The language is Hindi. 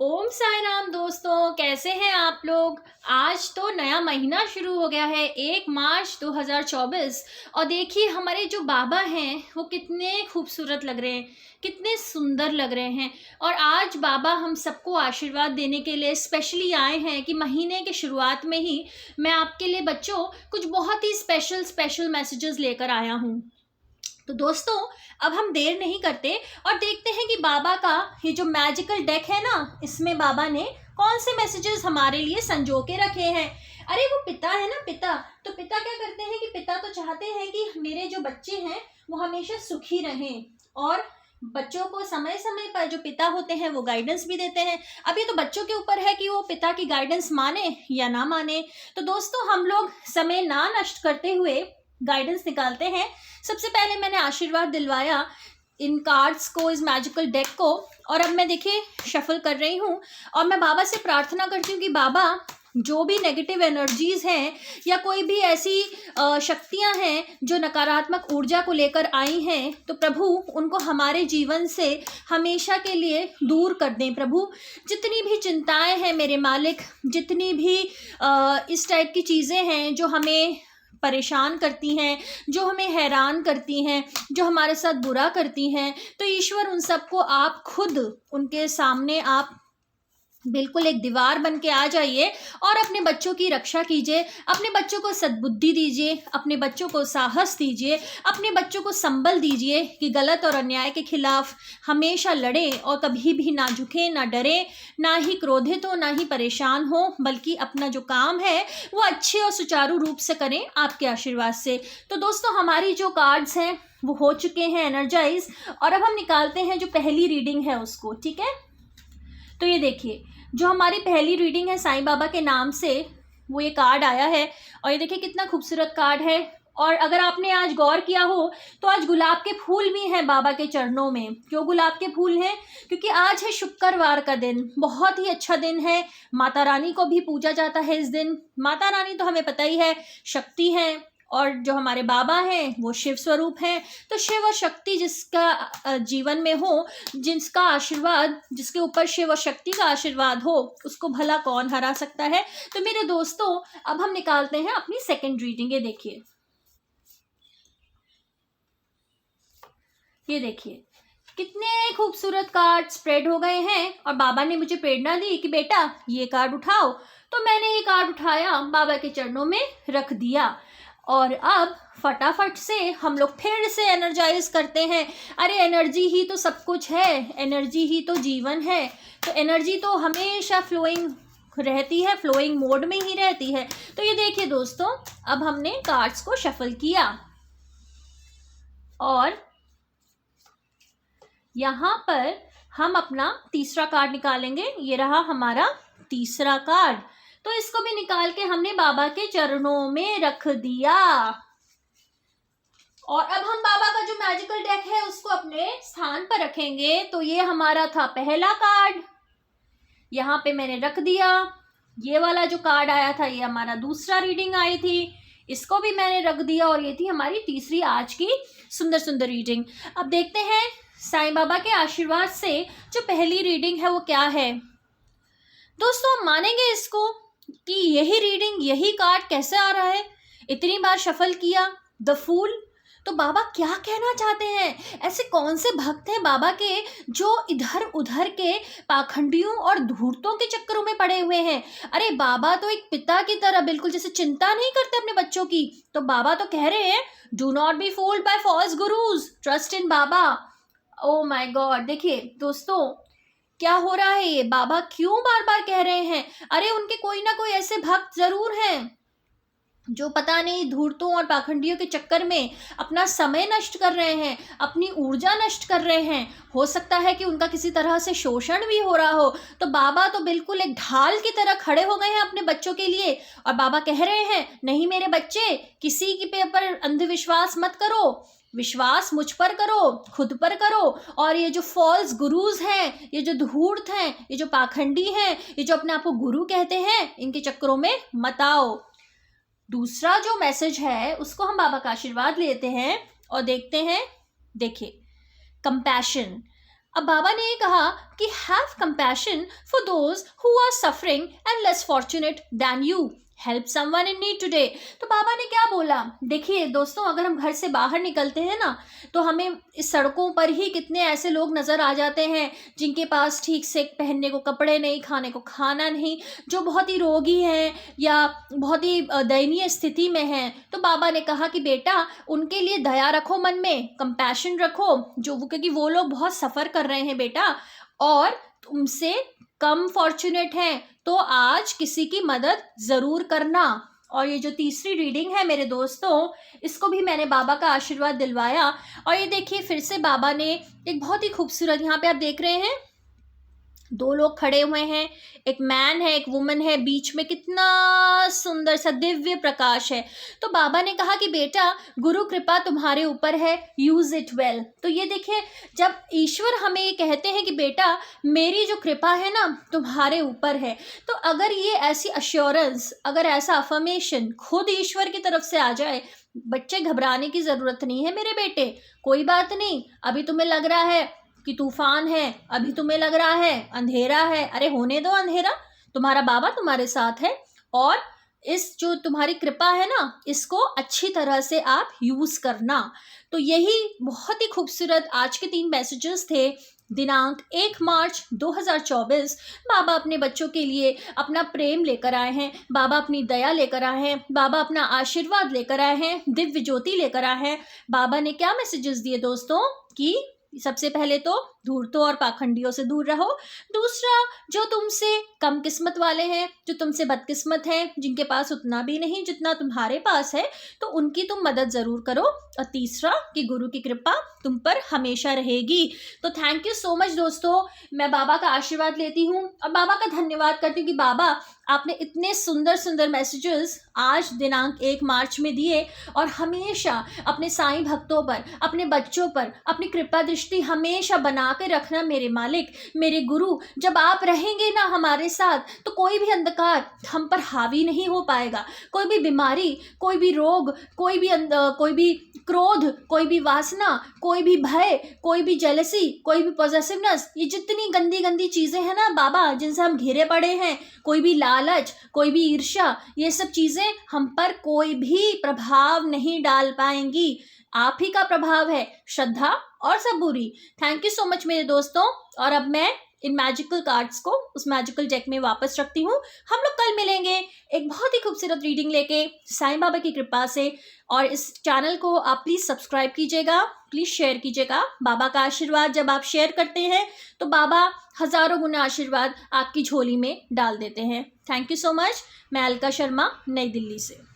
ओम साई राम दोस्तों, कैसे हैं आप लोग। आज तो नया महीना शुरू हो गया है, 1 मार्च 2024। और देखिए हमारे जो बाबा हैं वो कितने खूबसूरत लग रहे हैं, कितने सुंदर लग रहे हैं। और आज बाबा हम सबको आशीर्वाद देने के लिए स्पेशली आए हैं कि महीने के शुरुआत में ही मैं आपके लिए बच्चों कुछ बहुत ही स्पेशल स्पेशल मैसेजेस लेकर आया हूँ। तो दोस्तों, अब हम देर नहीं करते और देखते हैं कि बाबा का ये जो मैजिकल डेक है ना, इसमें बाबा ने कौन से मैसेजेस हमारे लिए संजो के रखे हैं। अरे वो पिता है ना, पिता। तो पिता क्या करते हैं कि पिता तो चाहते हैं कि मेरे जो बच्चे हैं वो हमेशा सुखी रहें, और बच्चों को समय समय पर जो पिता होते हैं वो गाइडेंस भी देते हैं। अब ये तो बच्चों के ऊपर है कि वो पिता की गाइडेंस माने या ना माने। तो दोस्तों, हम लोग समय ना नष्ट करते हुए गाइडेंस निकालते हैं। सबसे पहले मैंने आशीर्वाद दिलवाया इन कार्ड्स को, इस मैजिकल डेक को, और अब मैं देखिए शफल कर रही हूँ। और मैं बाबा से प्रार्थना करती हूँ कि बाबा, जो भी नेगेटिव एनर्जीज हैं या कोई भी ऐसी शक्तियां हैं जो नकारात्मक ऊर्जा को लेकर आई हैं, तो प्रभु उनको हमारे जीवन से हमेशा के लिए दूर कर दें। प्रभु, जितनी भी चिंताएं हैं मेरे मालिक, जितनी भी इस टाइप की चीज़ें हैं जो हमें परेशान करती हैं, जो हमें हैरान करती हैं, जो हमारे साथ बुरा करती हैं, तो ईश्वर उन सबको आप खुद उनके सामने आप बिल्कुल एक दीवार बन के आ जाइए और अपने बच्चों की रक्षा कीजिए। अपने बच्चों को सद्बुद्धि दीजिए, अपने बच्चों को साहस दीजिए, अपने बच्चों को संबल दीजिए कि गलत और अन्याय के खिलाफ हमेशा लड़े और कभी भी ना झुके, ना डरे, ना ही क्रोधित हो, ना ही परेशान हो, बल्कि अपना जो काम है वो अच्छे और सुचारू रूप से करें आपके आशीर्वाद से। तो दोस्तों, हमारी जो कार्ड्स हैं वो हो चुके हैं एनर्जाइज, और अब हम निकालते हैं जो पहली रीडिंग है उसको। ठीक है, तो ये देखिए जो हमारी पहली रीडिंग है साईं बाबा के नाम से, वो ये कार्ड आया है। और ये देखिए कितना खूबसूरत कार्ड है। और अगर आपने आज गौर किया हो तो आज गुलाब के फूल भी हैं बाबा के चरणों में। क्यों गुलाब के फूल हैं? क्योंकि आज है शुक्रवार का दिन, बहुत ही अच्छा दिन है। माता रानी को भी पूजा जाता है इस दिन। माता रानी तो हमें पता ही है शक्ति है, और जो हमारे बाबा हैं वो शिव स्वरूप हैं। तो शिव और शक्ति जिसका जीवन में हो, जिसका आशीर्वाद, जिसके ऊपर शिव और शक्ति का आशीर्वाद हो, उसको भला कौन हरा सकता है। तो मेरे दोस्तों, अब हम निकालते हैं अपनी सेकंड रीडिंग। ये देखिए कितने खूबसूरत कार्ड स्प्रेड हो गए हैं। और बाबा ने मुझे प्रेरणा दी कि बेटा ये कार्ड उठाओ। तो मैंने ये कार्ड उठाया, बाबा के चरणों में रख दिया। और अब फटाफट से हम लोग फिर से एनर्जाइज करते हैं। अरे एनर्जी ही तो सब कुछ है, एनर्जी ही तो जीवन है। तो एनर्जी तो हमेशा फ्लोइंग रहती है, फ्लोइंग मोड में ही रहती है। तो ये देखिए दोस्तों, अब हमने कार्ड्स को शफल किया और यहाँ पर हम अपना तीसरा कार्ड निकालेंगे। ये रहा हमारा तीसरा कार्ड। तो इसको भी निकाल के हमने बाबा के चरणों में रख दिया। और अब हम बाबा का जो मैजिकल डेक है उसको अपने स्थान पर रखेंगे। तो ये हमारा था पहला कार्ड, यहाँ पे मैंने रख दिया। ये वाला जो कार्ड आया था ये हमारा दूसरा रीडिंग आई थी, इसको भी मैंने रख दिया। और ये थी हमारी तीसरी आज की सुंदर सुंदर रीडिंग। अब देखते हैं साईं बाबा के आशीर्वाद से जो पहली रीडिंग है वो क्या है। दोस्तों, मानेंगे इसको कि यही रीडिंग, यही कार्ड कैसे आ रहा है? इतनी बार शफल किया, द फूल। तो बाबा क्या कहना चाहते हैं? ऐसे कौन से भक्त हैं बाबा के जो इधर उधर के पाखंडियों और धूर्तों के चक्करों में पड़े हुए हैं? अरे बाबा तो एक पिता की तरह बिल्कुल जैसे चिंता नहीं करते अपने बच्चों की। तो बाबा तो कह रहे हैं, do not be fooled by false gurus, trust in Baba. Oh my god, देखिए दोस्तों क्या हो रहा है। ये बाबा क्यों बार बार कह रहे हैं? अरे उनके कोई ना कोई ऐसे भक्त जरूर हैं जो पता नहीं धूर्तों और पाखंडियों के चक्कर में अपना समय नष्ट कर रहे हैं, अपनी ऊर्जा नष्ट कर रहे हैं। हो सकता है कि उनका किसी तरह से शोषण भी हो रहा हो। तो बाबा तो बिल्कुल एक ढाल की तरह खड़े हो गए हैं अपने बच्चों के लिए। और बाबा कह रहे हैं, नहीं मेरे बच्चे, किसी के पर अंधविश्वास मत करो, विश्वास मुझ पर करो, खुद पर करो। और ये जो फॉल्स गुरुज हैं, ये जो धूर्त हैं, ये जो पाखंडी हैं, ये जो अपने आप को गुरु कहते हैं, इनके चक्करों में मत आओ। दूसरा जो मैसेज है उसको हम बाबा का आशीर्वाद लेते हैं और देखते हैं। देखिए, कंपैशन। अब बाबा ने ये कहा कि have compassion for those who are suffering and less fortunate than you, help someone in need today. तो बाबा ने क्या बोला, देखिए दोस्तों, अगर हम घर से बाहर निकलते हैं ना, तो हमें इस सड़कों पर ही कितने ऐसे लोग नज़र आ जाते हैं जिनके पास ठीक से पहनने को कपड़े नहीं, खाने को खाना नहीं, जो बहुत ही रोगी हैं या बहुत ही दयनीय स्थिति में हैं। तो बाबा ने कहा कि बेटा, उनके लिए दया रखो, मन में कंपैशन रखो, क्योंकि वो लोग बहुत सफ़र कर रहे हैं बेटा, और तुमसे कम फॉर्चुनेट हैं, तो आज किसी की मदद ज़रूर करना। और ये जो तीसरी रीडिंग है मेरे दोस्तों, इसको भी मैंने बाबा का आशीर्वाद दिलवाया। और ये देखिए, फिर से बाबा ने एक बहुत ही खूबसूरत, यहाँ पे आप देख रहे हैं 2 लोग खड़े हुए हैं, एक मैन है, एक वुमन है, बीच में कितना सुंदर सा दिव्य प्रकाश है। तो बाबा ने कहा कि बेटा, गुरु कृपा तुम्हारे ऊपर है, यूज इट वेल। तो ये देखिए, जब ईश्वर हमें ये कहते हैं कि बेटा, मेरी जो कृपा है ना तुम्हारे ऊपर है, तो अगर ये ऐसी अश्योरेंस, अगर ऐसा अफर्मेशन खुद ईश्वर की तरफ से आ जाए, बच्चे घबराने की ज़रूरत नहीं है मेरे बेटे, कोई बात नहीं। अभी तुम्हें लग रहा है कि तूफान है, अभी तुम्हें लग रहा है अंधेरा है, अरे होने दो अंधेरा, तुम्हारा बाबा तुम्हारे साथ है। और इस जो तुम्हारी कृपा है ना, इसको अच्छी तरह से आप यूज़ करना। तो यही बहुत ही खूबसूरत आज के 3 मैसेजेस थे। दिनांक 1 मार्च 2024 बाबा अपने बच्चों के लिए अपना प्रेम लेकर आए हैं, बाबा अपनी दया लेकर आए हैं, बाबा अपना आशीर्वाद लेकर आए हैं, दिव्य ज्योति लेकर आए हैं। बाबा ने क्या मैसेजेस दिए दोस्तों, कि सबसे पहले तो धूर्तों और पाखंडियों से दूर रहो। दूसरा, जो तुमसे कम किस्मत वाले हैं, जो तुमसे बदकिस्मत हैं, जिनके पास उतना भी नहीं जितना तुम्हारे पास है, तो उनकी तुम मदद ज़रूर करो। और तीसरा, कि गुरु की कृपा तुम पर हमेशा रहेगी। तो थैंक यू सो मच दोस्तों, मैं बाबा का आशीर्वाद लेती हूँ और बाबा का धन्यवाद करती हूँ कि बाबा, आपने इतने सुंदर सुंदर मैसेजेस आज दिनांक 1 मार्च में दिए, और हमेशा अपने साईं भक्तों पर, अपने बच्चों पर अपनी कृपा दृष्टि हमेशा बना के रखना मेरे मालिक, मेरे गुरु। जब आप रहेंगे ना हमारे साथ, तो कोई भी अंधकार हम पर हावी नहीं हो पाएगा। कोई भी बीमारी, कोई भी रोग, कोई भी क्रोध, कोई भी वासना, कोई भी भय, कोई भी जेलसी, कोई भी पॉजेसिवनेस, ये जितनी गंदी गंदी चीज़ें हैं ना बाबा, जिनसे हम घिरे पड़े हैं, कोई भी लालच, कोई भी ईर्ष्या, ये सब चीज़ें हम पर कोई भी प्रभाव नहीं डाल पाएंगी। आप ही का प्रभाव है, श्रद्धा और सबूरी। थैंक यू सो मच मेरे दोस्तों। और अब मैं इन मैजिकल कार्ड्स को उस मैजिकल डेक में वापस रखती हूँ। हम लोग कल मिलेंगे एक बहुत ही खूबसूरत रीडिंग लेके, साईं बाबा की कृपा से। और इस चैनल को आप प्लीज़ सब्सक्राइब कीजिएगा, प्लीज़ शेयर कीजिएगा। बाबा का आशीर्वाद जब आप शेयर करते हैं, तो बाबा हज़ारों गुना आशीर्वाद आपकी झोली में डाल देते हैं। Thank you so much. मैं अलका शर्मा, नई दिल्ली से।